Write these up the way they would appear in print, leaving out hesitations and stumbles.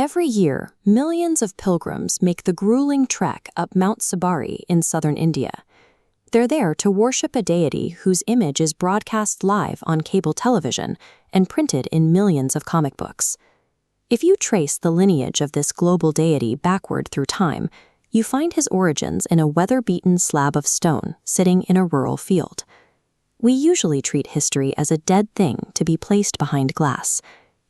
Every year, millions of pilgrims make the grueling trek up Mount Sabari in southern India. They're there to worship a deity whose image is broadcast live on cable television and printed in millions of comic books. If you trace the lineage of this global deity backward through time, you find his origins in a weather-beaten slab of stone sitting in a rural field. We usually treat history as a dead thing to be placed behind glass.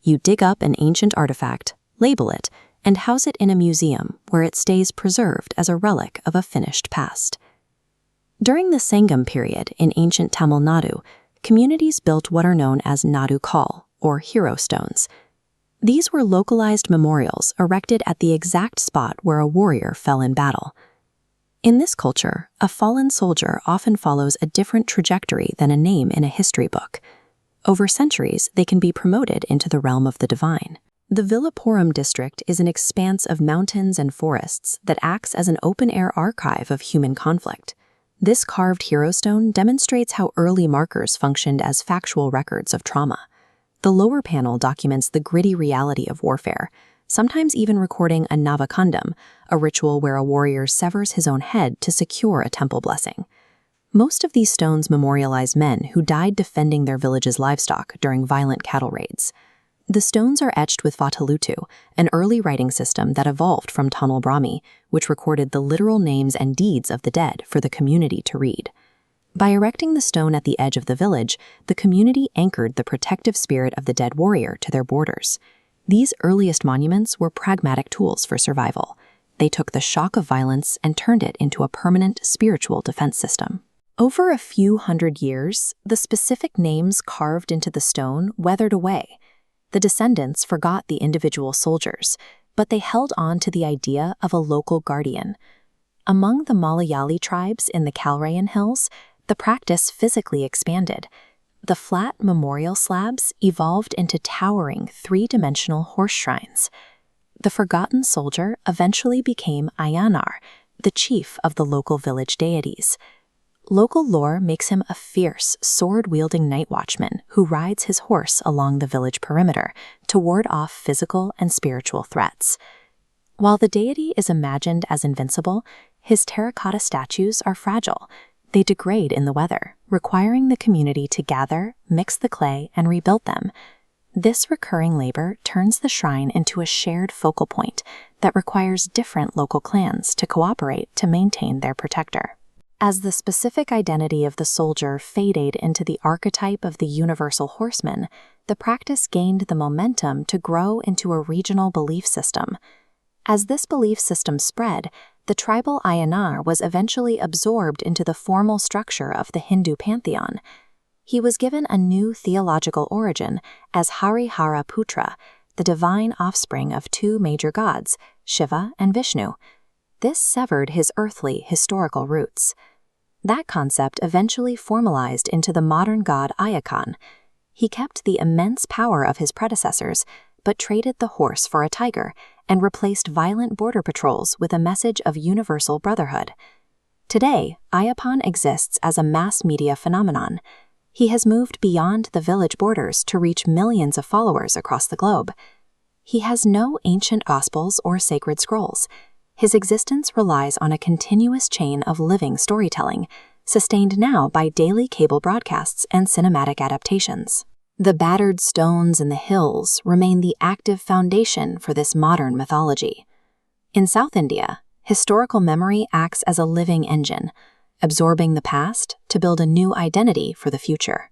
You dig up an ancient artifact, label it, and house it in a museum where it stays preserved as a relic of a finished past. During the Sangam period in ancient Tamil Nadu, communities built what are known as Nadu Kal, or hero stones. These were localized memorials erected at the exact spot where a warrior fell in battle. In this culture, a fallen soldier often follows a different trajectory than a name in a history book. Over centuries, they can be promoted into the realm of the divine. The Villapuram district is an expanse of mountains and forests that acts as an open-air archive of human conflict. This carved hero stone demonstrates how early markers functioned as factual records of trauma. The lower panel documents the gritty reality of warfare, sometimes even recording a Navakandam, a ritual where a warrior severs his own head to secure a temple blessing. Most of these stones memorialize men who died defending their village's livestock during violent cattle raids. The stones are etched with Vatalutu, an early writing system that evolved from Tanul Brahmi, which recorded the literal names and deeds of the dead for the community to read. By erecting the stone at the edge of the village, the community anchored the protective spirit of the dead warrior to their borders. These earliest monuments were pragmatic tools for survival. They took the shock of violence and turned it into a permanent spiritual defense system. Over a few hundred years, the specific names carved into the stone weathered away. The descendants forgot the individual soldiers, but they held on to the idea of a local guardian. Among the Malayali tribes in the Kalrayan Hills, the practice physically expanded. The flat memorial slabs evolved into towering three-dimensional horse shrines. The forgotten soldier eventually became Aiyanar, the chief of the local village deities. Local lore makes him a fierce, sword-wielding night watchman who rides his horse along the village perimeter to ward off physical and spiritual threats. While the deity is imagined as invincible, his terracotta statues are fragile. They degrade in the weather, requiring the community to gather, mix the clay, and rebuild them. This recurring labor turns the shrine into a shared focal point that requires different local clans to cooperate to maintain their protector. As the specific identity of the soldier faded into the archetype of the universal horseman, the practice gained the momentum to grow into a regional belief system. As this belief system spread, the tribal Aiyanar was eventually absorbed into the formal structure of the Hindu pantheon. He was given a new theological origin as Harihara Putra, the divine offspring of two major gods, Shiva and Vishnu. This severed his earthly historical roots. That concept eventually formalized into the modern god Aiyakan. He kept the immense power of his predecessors, but traded the horse for a tiger and replaced violent border patrols with a message of universal brotherhood. Today, Ayyappan exists as a mass media phenomenon. He has moved beyond the village borders to reach millions of followers across the globe. He has no ancient gospels or sacred scrolls. His existence relies on a continuous chain of living storytelling, sustained now by daily cable broadcasts and cinematic adaptations. The battered stones in the hills remain the active foundation for this modern mythology. In South India, historical memory acts as a living engine, absorbing the past to build a new identity for the future.